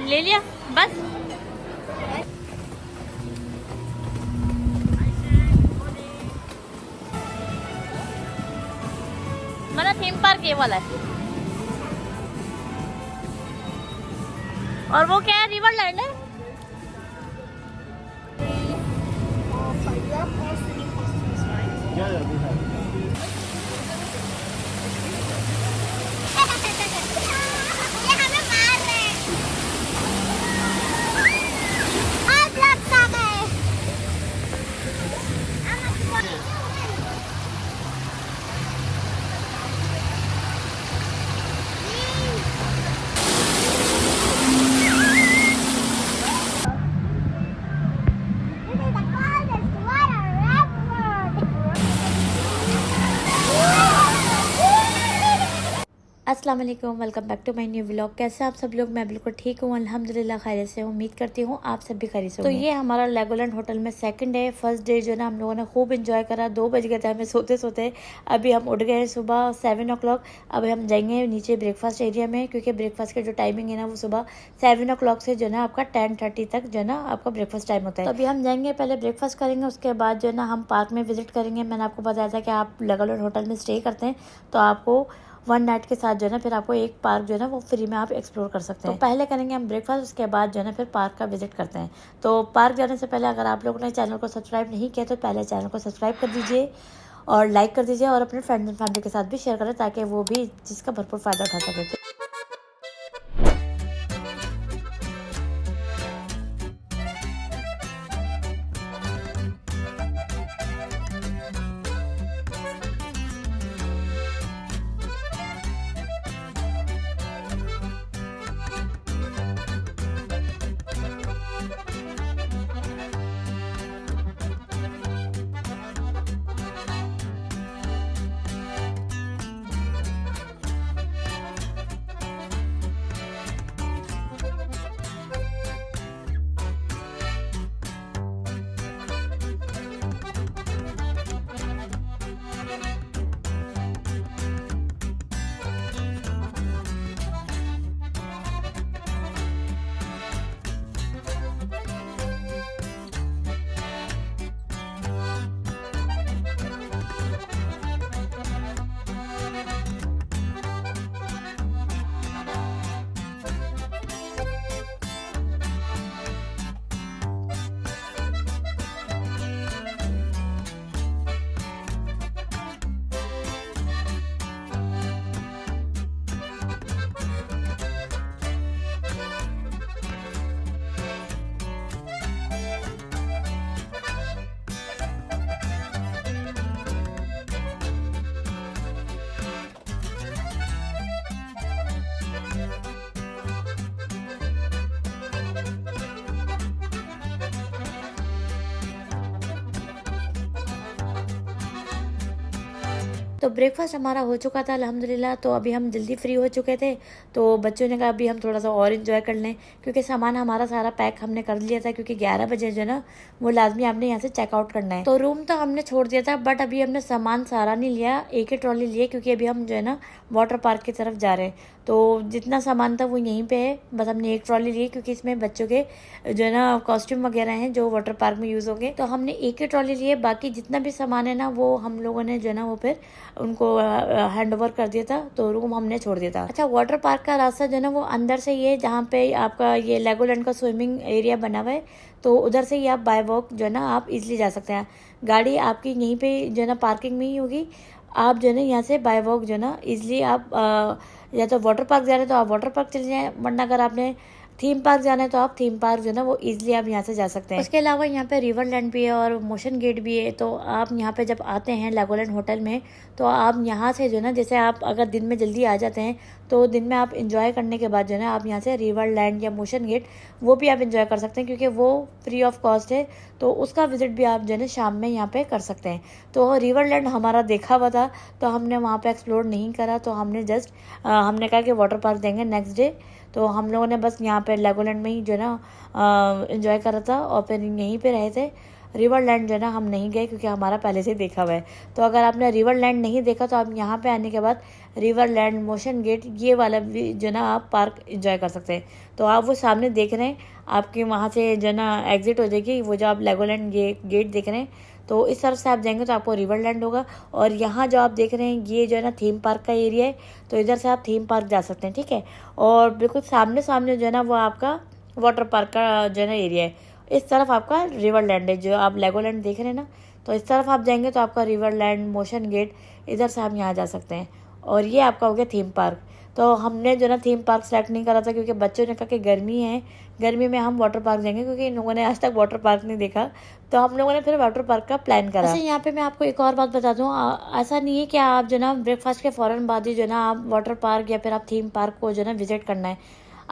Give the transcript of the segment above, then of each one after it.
ले लिया बस। मेरा थीम पार्क ये वाला है। और वो क्या है, रिवरलैंड है। Yeah, yeah, we have. अस्सलाम वालेकुम, welcome back to my new vlog. कैसे आप सब लोग? मैं बिल्कुल ठीक हूँ, अल्हम्दुलिल्लाह खैरियत से। उम्मीद करती हूँ आप सब भी खैरियत से होंगे। तो ये हमारा लेगोलैंड होटल में सेकंड डे। फर्स्ट डे जो ना हम लोगों ने खूब इंजॉय करा। 2 बज गए थे हमें सोते सोते। अभी हम उठ गए सुबह 7 o'clock। अभी हम जाएंगे नीचे ब्रेकफास्ट एरिया में, क्योंकि ब्रेकफास्ट की जो टाइमिंग है ना वो सुबह 7 o'clock से जो ना आपका 10:30 तक जो ना आपका ब्रेकफास्ट टाइम होता है। तो अभी हम जाएंगे, पहले ब्रेकफास्ट करेंगे, उसके बाद जो ना हम पार्क में विजिट करेंगे। मैंने आपको बताया था कि आप लेगोलैंड होटल में स्टे करते हैं तो आपको 1 नाइट के साथ जो है ना फिर आपको एक पार्क जो है ना वो फ्री में आप एक्सप्लोर कर सकते हैं। तो पहले करेंगे हम ब्रेकफास्ट, उसके बाद जो है ना फिर पार्क का विजिट करते हैं। तो पार्क जाने से पहले अगर आप लोगों ने चैनल को सब्सक्राइब नहीं किया तो पहले चैनल को सब्सक्राइब कर दीजिए और लाइक कर दीजिए और अपने फ्रेंड्स एंड फैमिली के साथ भी शेयर करें ताकि वो भी जिसका भरपूर फ़ायदा उठा सके। तो ब्रेकफास्ट हमारा हो चुका था अल्हम्दुलिल्लाह। तो अभी हम जल्दी फ्री हो चुके थे तो बच्चों ने कहा अभी हम थोड़ा सा और इन्जॉय कर लें, क्योंकि सामान हमारा सारा पैक हमने कर लिया था, क्योंकि 11 बजे जो ना वो लाजमी आपने यहाँ से चेकआउट करना है। तो रूम तो हमने छोड़ दिया था, बट अभी हमने सामान सारा नहीं लिया, एक ही ट्रॉली लिए, क्योंकि अभी हम जो है ना वाटर पार्क की तरफ जा रहे हैं। तो जितना सामान था वो यहीं पे है, बस हमने एक ट्रॉली ली, क्योंकि इसमें बच्चों के जो है ना कॉस्ट्यूम वगैरह हैं जो वाटर पार्क में यूज़ होंगे। तो हमने एक ही ट्रॉली लिए, बाकी जितना भी सामान है ना वो हम लोगों ने जो है ना वो फिर उनको हैंड ओवर कर दिया था। तो रूम हमने छोड़ दिया था। अच्छा, वाटर पार्क का रास्ता जो है ना वो अंदर से ही है, जहाँ पे आपका ये लेगोलैंड का स्विमिंग एरिया बना हुआ है। तो उधर से ही आप बाय वॉक जो है ना आप इजिली जा सकते हैं। गाड़ी आपकी यहीं पे जो है ना पार्किंग में ही होगी। आप जो है ना यहाँ से बाय वॉक जो है ना इजिली आप या तो वाटर पार्क जा रहे हैं तो आप वाटर पार्क चले जाएं, वरना अगर आपने थीम पार्क जाना है तो आप थीम पार्क जो है ना वो इजिली आप यहाँ से जा सकते हैं। उसके अलावा यहाँ पे रिवरलैंड भी है और मोशन गेट भी है। तो आप यहाँ पे जब आते हैं लेगोलैंड होटल में तो आप यहाँ से जो है ना, जैसे आप अगर दिन में जल्दी आ जाते हैं तो दिन में आप इंजॉय करने के बाद जो है ना आप यहाँ से रिवरलैंड या मोशन गेट वो भी आप इंजॉय कर सकते हैं, क्योंकि वो फ्री ऑफ कॉस्ट है। तो उसका विजिट भी आप जो है ना शाम में यहाँ पे कर सकते हैं। तो रिवरलैंड हमारा देखा हुआ था तो हमने वहाँ पे एक्सप्लोर नहीं करा। तो हमने जस्ट हमने कहा कि वाटर पार्क देंगे नेक्स्ट डे। तो हम लोगों ने बस यहाँ पे लेगोलैंड में ही जो है ना एंजॉय करा था और फिर यहीं पे रहे थे। रिवरलैंड जो है ना हम नहीं गए क्योंकि हमारा पहले से देखा हुआ है। तो अगर आपने रिवरलैंड नहीं देखा तो आप यहाँ पे आने के बाद रिवरलैंड, मोशन गेट, ये वाला भी जो है ना आप पार्क एंजॉय कर सकते हैं। तो आप वो सामने देख रहे हैं, आपके वहाँ से जो है ना एग्जिट हो जाएगी, वो जो आप लेगोलैंड गेट देख रहे हैं, तो इस तरफ से आप जाएंगे तो आपको रिवरलैंड होगा। और यहाँ जो आप देख रहे हैं ये जो है ना थीम पार्क का एरिया है, तो इधर से आप थीम पार्क जा सकते हैं, ठीक है। और बिल्कुल सामने सामने जो है ना वो आपका वाटर पार्क का जो है ना एरिया है। इस तरफ आपका रिवरलैंड है, जो आप लेगोलैंड देख रहे हैं ना, तो इस तरफ आप जाएंगे तो आपका रिवरलैंड, मोशन गेट, इधर से आप यहाँ जा सकते हैं। और ये आपका हो गया थीम पार्क। तो हमने जो ना थीम पार्क सेलेक्ट नहीं करा था क्योंकि बच्चों ने कहा कि गर्मी है, गर्मी में हम वाटर पार्क जाएंगे, क्योंकि इन लोगों ने आज तक वाटर पार्क नहीं देखा, तो हम लोगों ने फिर वाटर पार्क का प्लान करा। अच्छा, यहाँ पे मैं आपको एक और बात बता दूँ, ऐसा नहीं है कि आप जो ना ब्रेकफास्ट के फ़ौरन बाद ही जो ना आप वाटर पार्क या फिर आप थीम पार्क को जो ना विजिट करना है,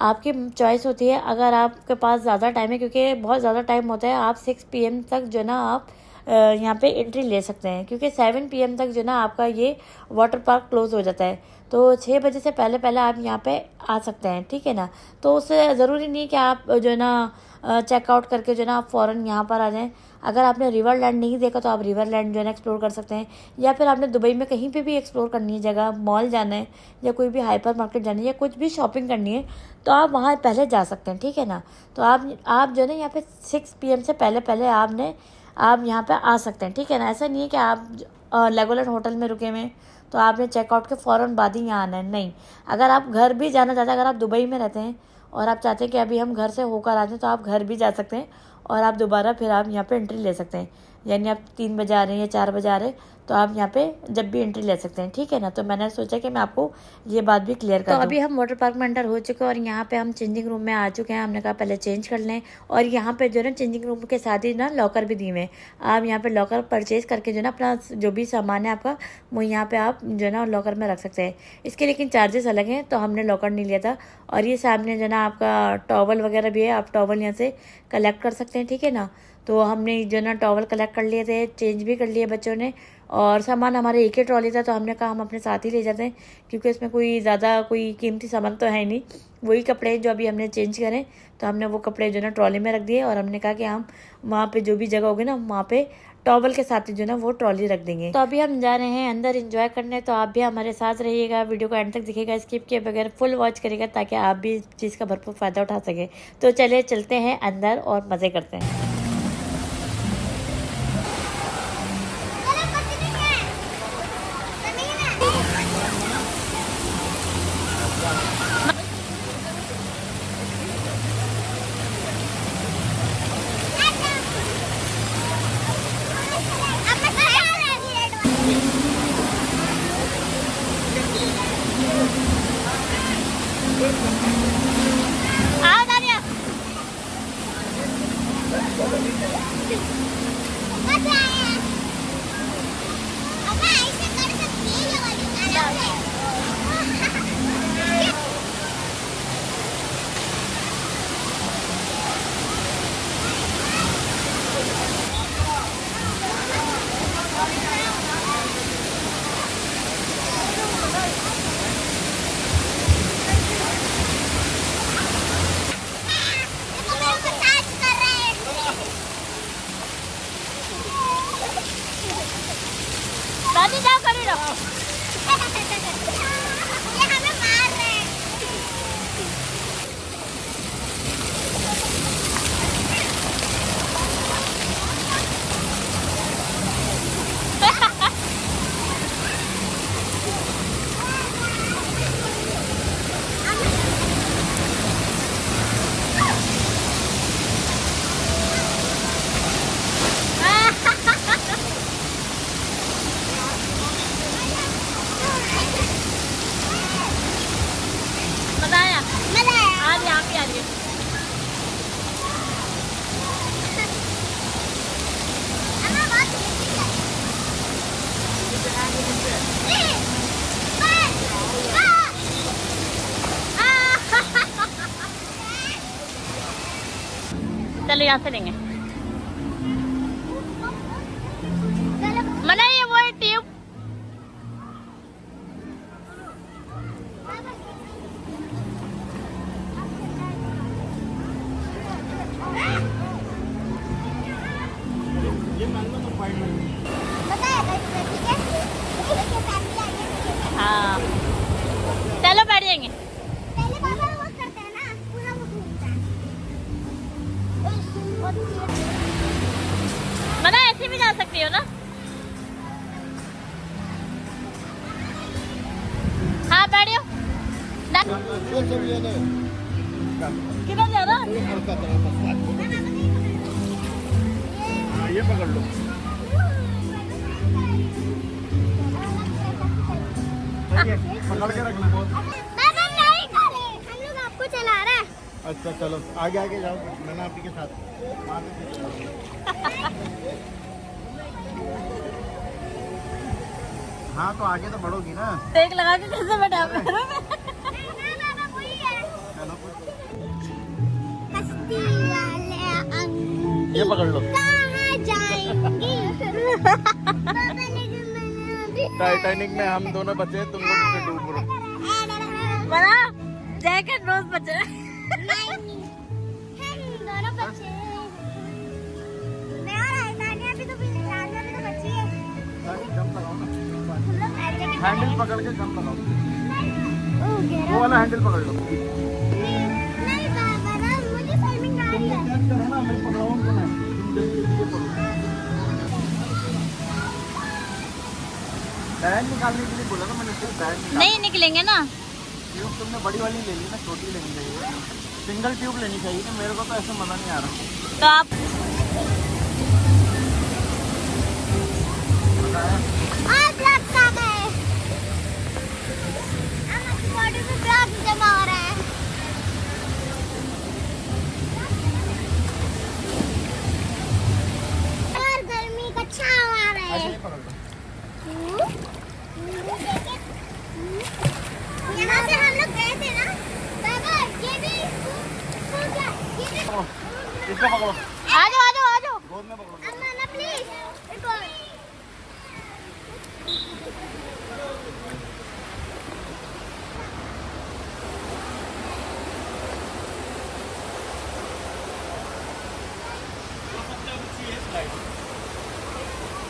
आपकी चॉइस होती है। अगर आपके पास ज़्यादा टाइम है, क्योंकि बहुत ज़्यादा टाइम होता है, आप 6 PM तक जो ना आप यहाँ पे एंट्री ले सकते हैं, क्योंकि 7 PM तक जो ना आपका ये वाटर पार्क क्लोज हो जाता है। तो 6 बजे से पहले पहले आप यहाँ पे आ सकते हैं, ठीक है ना। तो उससे ज़रूरी नहीं कि आप जो ना चेकआउट करके जो ना आप फ़ौरन यहाँ पर आ जाएं। अगर आपने रिवरलैंड नहीं देखा तो आप रिवरलैंड जो है ना एक्सप्लोर कर सकते हैं, या फिर आपने दुबई में कहीं पे भी एक्सप्लोर करनी है जगह, मॉल जाना है या कोई भी हाइपर मार्केट जाना है या कुछ भी शॉपिंग करनी है, तो आप वहाँ पहले जा सकते हैं, ठीक है ना। तो आप जो है ना यहाँ पे 6 PM से पहले पहले आप यहाँ पे आ सकते हैं, ठीक है ना। ऐसा नहीं है कि आप लेगोलैंड होटल में रुके हुए तो आपने चेकआउट के फ़ौरन बाद ही यहाँ आना है, नहीं। अगर आप घर भी जाना चाहते हैं, अगर आप दुबई में रहते हैं और आप चाहते हैं कि अभी हम घर से होकर आ जाएं, तो आप घर भी जा सकते हैं और आप दोबारा फिर आप यहाँ पे एंट्री ले सकते हैं। यानी आप 3 बजे आ रहे हैं या 4 बजे आ रहे हैं, तो आप यहाँ पे जब भी एंट्री ले सकते हैं, ठीक है ना। तो मैंने सोचा कि मैं आपको ये बात भी क्लियर कर दूं। तो अभी हम वाटर पार्क में एंटर हो चुके हैं और यहाँ पे हम चेंजिंग रूम में आ चुके हैं। हमने कहा पहले चेंज कर लें, और यहाँ पे जो है ना चेंजिंग रूम के साथ ही ना लॉकर भी दिए हुए हैं। आप यहाँ पे लॉकर परचेज करके जो है ना अपना जो भी सामान है आपका, वो यहाँ पे आप जो है ना लॉकर में रख सकते हैं। इसके लेकिन चार्जेस अलग हैं, तो हमने लॉकर नहीं लिया था। और ये सामने जो है ना आपका टॉवल वगैरह भी है, आप टॉवल यहाँ से कलेक्ट कर सकते हैं, ठीक है ना। तो हमने जो ना टॉवल कलेक्ट कर लिए थे, चेंज भी कर लिए बच्चों ने, और सामान हमारे एक ही ट्रॉली था, तो हमने कहा हम अपने साथ ही ले जाते हैं, क्योंकि इसमें कोई ज़्यादा कोई कीमती सामान तो है नहीं, वही कपड़े जो अभी हमने चेंज करें, तो हमने वो कपड़े जो ना ट्रॉली में रख दिए। और हमने कहा कि हम वहाँ पे जो भी जगह होगी ना, वहाँ पे टॉवल के साथ ही जो ना वो ट्रॉली रख देंगे। तो अभी हम जा रहे हैं अंदर एंजॉय करने, तो आप भी हमारे साथ रहिएगा, वीडियो को एंड तक दिखेगा, स्किप किए बगैर फुल वॉच करेगा, ताकि आप भी इस चीज़ का भरपूर फ़ायदा उठा सकें। तो चलिए चलते हैं अंदर और मज़े करते हैं। दादी जाओ करी लो। ये हमें मार रहे हैं। चलो यहाँ से लेंगे। मना ये वो ट्यूब किधर जा रहा? ये पकड़ लो। पकड़ के रखना। बाबा नहीं करे, हम लोग आपको चला रहे हैं। अच्छा चलो आगे आगे जाओ, मैंने आप ही के साथ। हाँ तो आगे तो बढ़ोगी ना। टेक लगा के कैसे बैठा? बाबा वही है। चलो कश्ती वाले अंग ये पकड़ लो। कहाँ जाएंगे? बाबा लेकिन मैंने अभी टाइटैनिक में हम दोनों बचे, तुम लोग से डूब रहे। बना जैकेट रोज बचे। नहीं, हम दोनों बच्चे हैं। मैं और आयतानिया भी तो राजा भी तो बच्ची है। जंप लगाओ ना। हम लोग लाइफ जैकेट हैंडल पकड़ के जंप लगाओ। ओ गिरा। वो वाला हैंडल पकड़ लो। नहीं बाबा ना मुझे स्विमिंग आ रही है। कैच करो ना, मैं पकड़ाऊंगा ना। तुम जल्दी ये पकड़ो। बैग निकालने के लिए बोला ना मैंने, सिर्फ बैग निकाल। नहीं निकलेंगे ना। ट्यूब तुमने बड़ी वाली ले ली ना, छोटी लेनी चाहिए। सिंगल ट्यूब लेनी चाहिए ना, मेरे को तो ऐसा मजा नहीं आ रहा। तो आप आज लगता है हमारी बॉडी में ब्लड जमा हो रहा है। और गर्मी का छाव आ रहा है। ऐसे ही पकड़ लो। यहाँ से हम लोग गए थे ना बाबा, ये भी ये भी पकड़ो, इसको पकड़ो, आ जाओ आ जाओ आ जाओ। गोद में पकड़ो। अम्मा ना प्लीज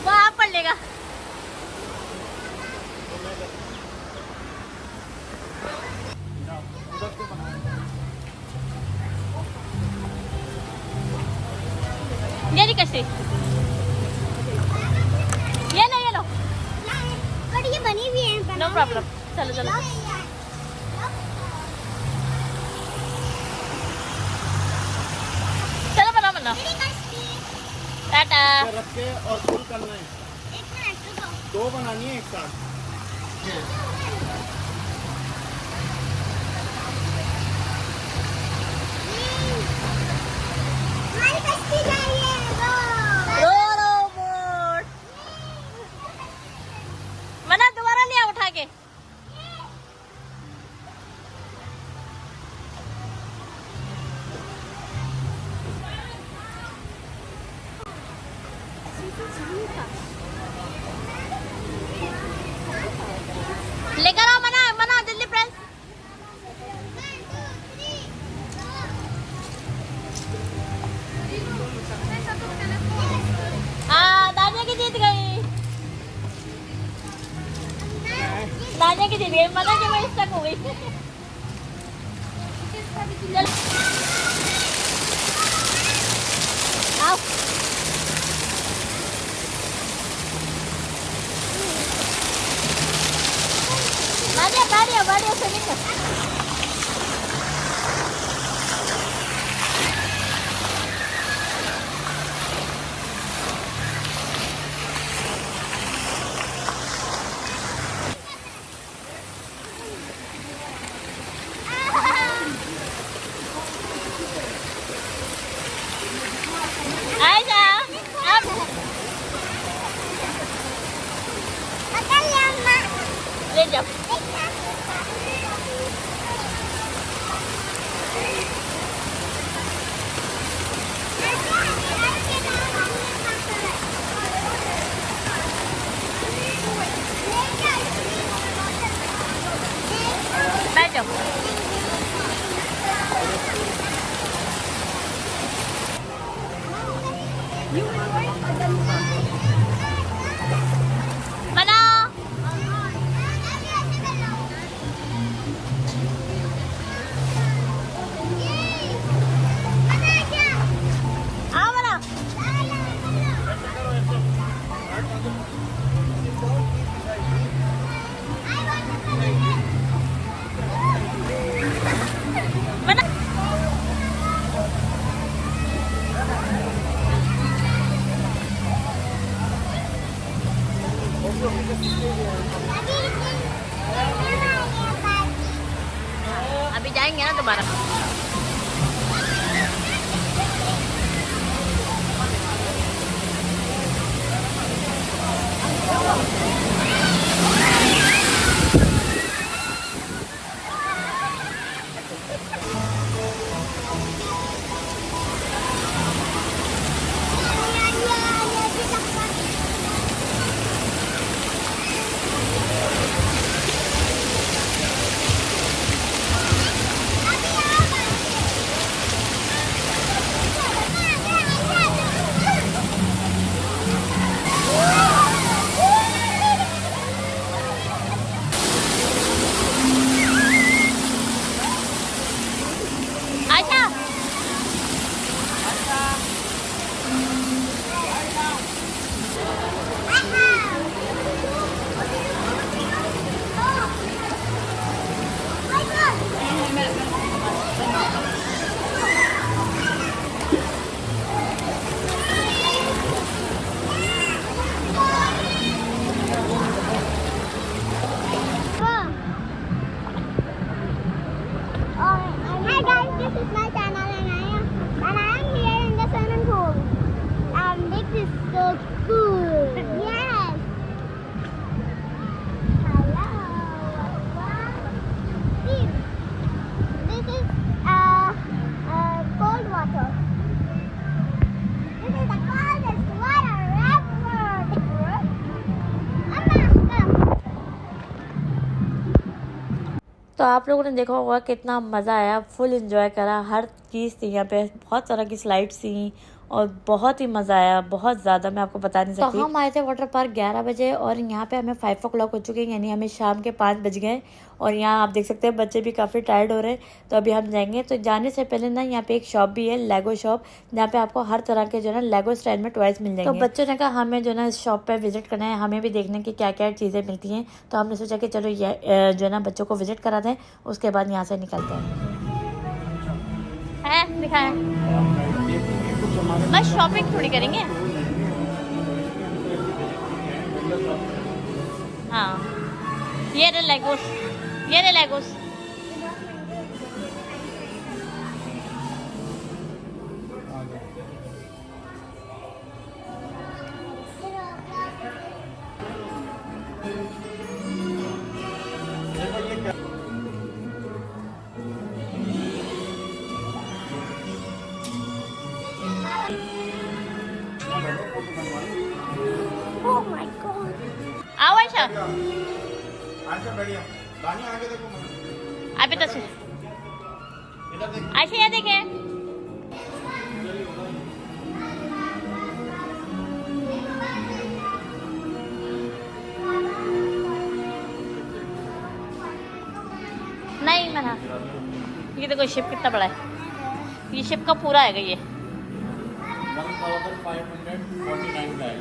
वो आप पढ़ लेगा। उधर से बनाओ। ये नहीं कैसे? ये लो ये लो। पर ये बनी हुई है। No problem. चलो चलो चलो बनाओ बनाओ। टाटा। इसे रख के और फुल करना है। एक मिनट रुको। दो बनानी है एक साथ। हमारी कश्ती चाहिए वो। रो रो मोड़। मना दोबारा लिया उठा के। लेकर आओ मना मना जल्दी फ्रेंड्स। हाँ दानिया की जीत गई। दानिया की जीत गई, मना की मैं स्टक हो गई। चल आओ। दानिया बैठिए बैठिए स्विमिंग कर। अभी जाएंगे ना दोबारा। आशा Hi guys, this is my channel and I am here in the swimming pool. This is so cool. Yes. Hello. See, this is cold water. This is the coldest water ever. Amma, come. तो आप लोगों ने देखा होगा कितना मज़ा आया, full enjoy करा, हर चीज़ थी यहाँ पे, बहुत तरह की स्लाइड्स थी और बहुत ही मज़ा आया, बहुत ज़्यादा, मैं आपको बता नहीं सकती। तो हम आए थे वाटर पार्क 11 बजे और यहाँ पे हमें 5 o'clock हो चुके हैं, यानी हमें शाम के 5 बज गए और यहाँ आप देख सकते हैं बच्चे भी काफ़ी टायर्ड हो रहे हैं। तो अभी हम जाएंगे। तो जाने से पहले ना यहाँ पे एक शॉप भी है, लेगो शॉप, जहाँ पे आपको हर तरह के जो है ना लेगो स्टाइल में टॉयज मिल जाएंगे। तो बच्चों ने कहा हमें जो है ना इस शॉप पे विजिट करना है, हमें भी देखने की क्या क्या चीज़ें मिलती हैं। तो हमने सोचा कि चलो ये जो है ना बच्चों को विजिट करा दें, उसके बाद यहाँ से निकलते हैं। दिखाएं, बस शॉपिंग थोड़ी करेंगे। हाँ, ये रे लेगोस, ये रे लेगोस। Oh my god. आओ आयशा, आयशा बढ़िया, दानी आगे देखो मत। अभी तो इधर देख। आयशा ये देखे, नहीं मना। ये देखो शिप कितना बड़ा है, ये शिप का पूरा है ये। 1549 का है।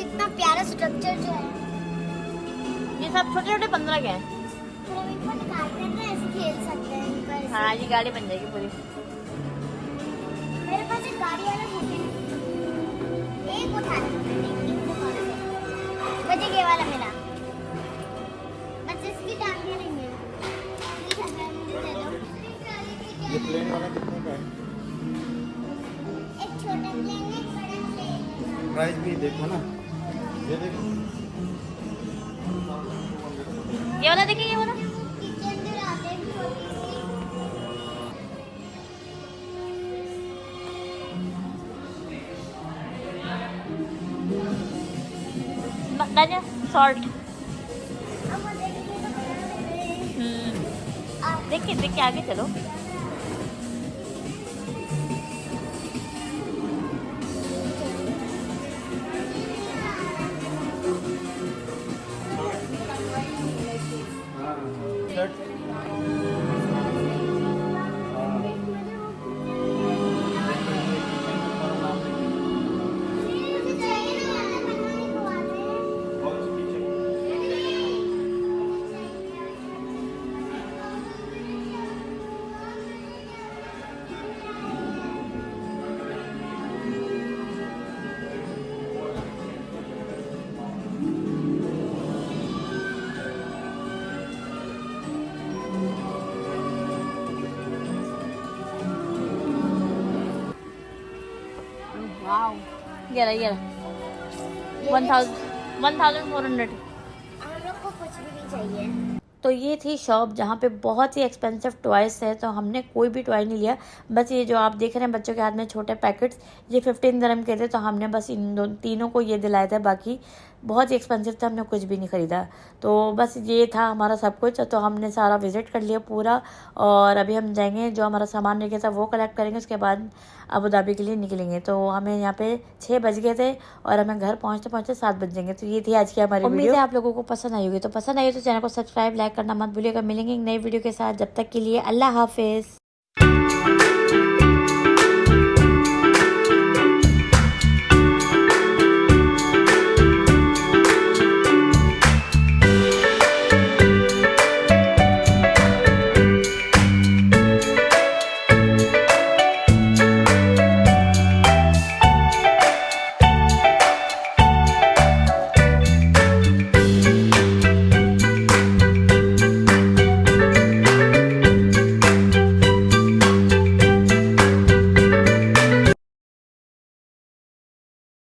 इतना प्यारा स्ट्रक्चर जो है, ये सब छोटे छोटे 15 के हैं। तो हम इनको निकालते हैं, ऐसे खेल सकते हैं इनको ऐसे। हाँ, ये गाड़ी बन जाएगी पूरी। मेरे पास एक गाड़ी वाला छोटी एक उठा बचे ये वाला मेरा, बस इसकी टांगे नहीं है। ये प्लेन वाला कितने का है? एक छोटा प्लेन है, एक बड़ा प्लेन। प्राइस भी देखो ना, ये देखो। ये वाला देखिए, ये वाला किचन में आते हैं छोटी दानिया सॉल्ट। देख के आगे चलो। वाओ ये रहा 1400। हम लोग को कुछ भी नहीं चाहिए। तो ये थी शॉप जहाँ पे बहुत ही एक्सपेंसिव टॉयस है, तो हमने कोई भी टॉय नहीं लिया। बस ये जो आप देख रहे हैं बच्चों के हाथ में छोटे पैकेट्स, ये 15 दिरहम के थे, तो हमने बस इन तीनों को ये दिलाए थे। बाकी बहुत ही एक्सपेंसिव था, हमने कुछ भी नहीं ख़रीदा। तो बस ये था हमारा सब कुछ। तो हमने सारा विज़िट कर लिया पूरा, और अभी हम जाएंगे, जो हमारा सामान लेके था वो कलेक्ट करेंगे, उसके बाद अबू धाबी के लिए निकलेंगे। तो हमें यहाँ पे 6 बज गए थे और हमें घर पहुँचते पहुँचते 7 बज जाएंगे। तो ये थी आज की हमारी वीडियो। उम्मीद है आप लोगों को पसंद आई होगी। तो पसंद आई तो चैनल को सब्सक्राइब, लाइक करना मत भूलिएगा। मिलेंगे एक नई वीडियो के साथ, जब तक के लिए अल्लाह हाफिज़।